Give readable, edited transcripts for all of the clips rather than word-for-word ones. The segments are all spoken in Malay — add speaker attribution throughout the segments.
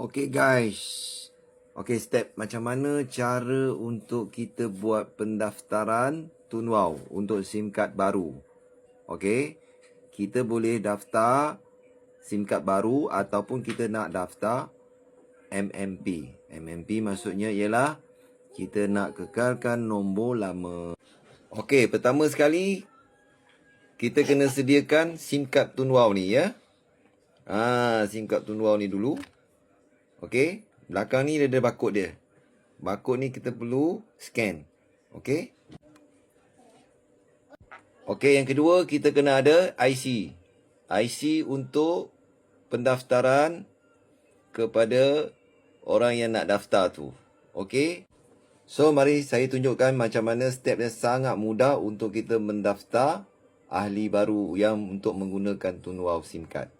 Speaker 1: Okay guys. Okay, step macam mana cara untuk kita buat pendaftaran Tunwau untuk SIM card baru. Okay, kita boleh daftar SIM card baru ataupun kita nak daftar MMP. MMP maksudnya ialah kita nak kekalkan nombor lama. Okay, pertama sekali kita kena sediakan SIM card Tunwau ni ya. SIM card Tunwau ni dulu. Okay, belakang ni dia ada barcode dia. Barcode ni kita perlu scan. Okay. Okay, yang kedua kita kena ada IC. IC untuk pendaftaran kepada orang yang nak daftar tu. Okay. So, mari saya tunjukkan macam mana step yang sangat mudah untuk kita mendaftar ahli baru yang untuk menggunakan Tunwau SIM card.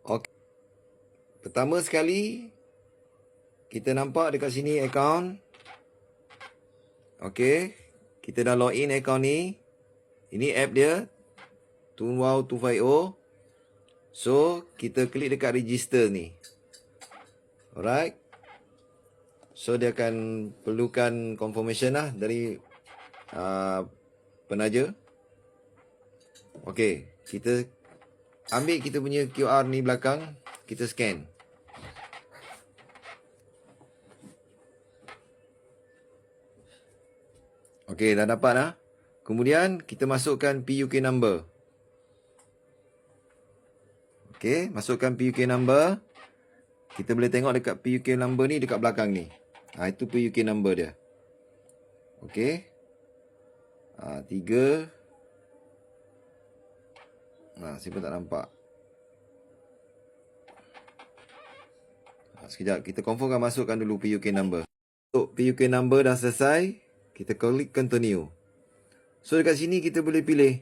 Speaker 1: Okay. Pertama sekali, kita nampak dekat sini akaun. Okay. Kita dah login akaun ni. Ini app dia. Tunwau 250. So, kita klik dekat register ni. Alright. So, dia akan perlukan confirmation lah dari penaja. Okay. Kita ambil kita punya QR ni belakang. Kita scan. Okey, dah dapat dah. Kemudian kita masukkan PUK number. Okey, masukkan PUK number. Kita boleh tengok dekat PUK number ni dekat belakang ni. Itu PUK number dia. Okey. 3. Saya pun tak nampak. Sekejap, kita confirmkan masukkan dulu PUK number. Untuk PUK number dah selesai. Kita klik continue. So dekat sini kita boleh pilih.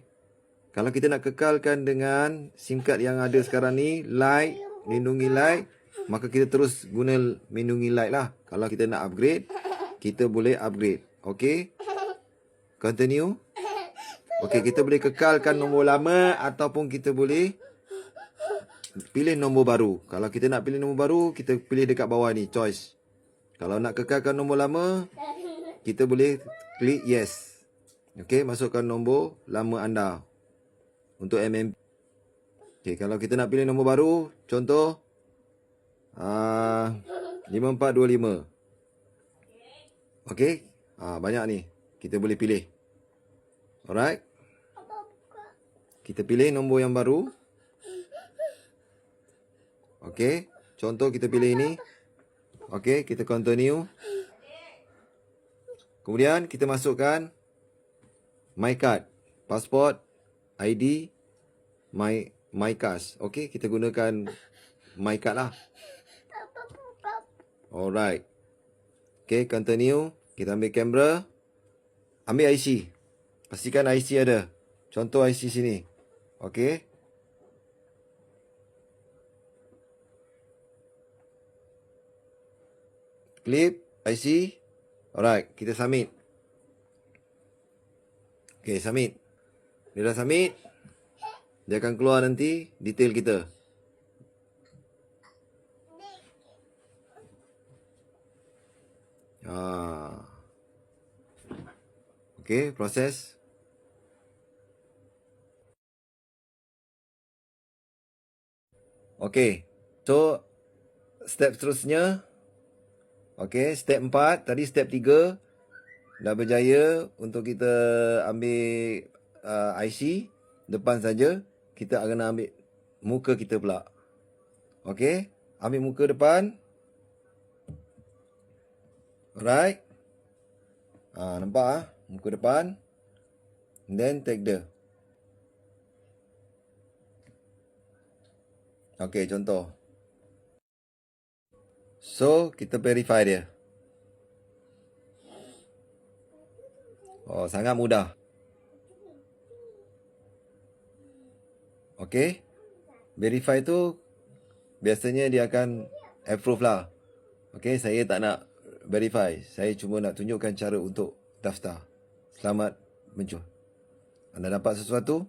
Speaker 1: Kalau kita nak kekalkan dengan SIM card yang ada sekarang ni, Lite, Lindungi Lite, maka kita terus guna Lindungi Lite lah. Kalau kita nak upgrade, kita boleh upgrade. Okay. Continue. Okay, kita boleh kekalkan nombor lama ataupun kita boleh pilih nombor baru. Kalau kita nak pilih nombor baru, kita pilih dekat bawah ni, choice. Kalau nak kekalkan nombor lama, kita boleh klik yes. Okey, masukkan nombor lama anda untuk MMP. Okey, kalau kita nak pilih nombor baru, contoh 5425. Okey, banyak ni. Kita boleh pilih. Alright. Kita pilih nombor yang baru. Okey, contoh kita pilih ini. Okey, kita continue. Kemudian kita masukkan My Card, Passport, ID, My Card. Okey, kita gunakan My Card lah. Alright. Okey, continue. Kita ambil kamera. Ambil IC. Pastikan IC ada. Contoh IC sini. Okey. Clip IC. Alright, kita submit. Okay, submit. Dia dah submit. Dia akan keluar nanti detail kita. Okay, proses. Okay, so step seterusnya. Okay, step 4. Tadi step 3. Dah berjaya untuk kita ambil IC. Depan saja. Kita akan ambil muka kita pula. Okay. Ambil muka depan. Alright. Nampak muka depan. And then tag dia. Okay, contoh. So, kita verify dia. Sangat mudah. Okay. Verify tu biasanya dia akan approve lah. Okay, saya tak nak verify. Saya cuma nak tunjukkan cara untuk daftar. Selamat mencuba. Anda dapat sesuatu?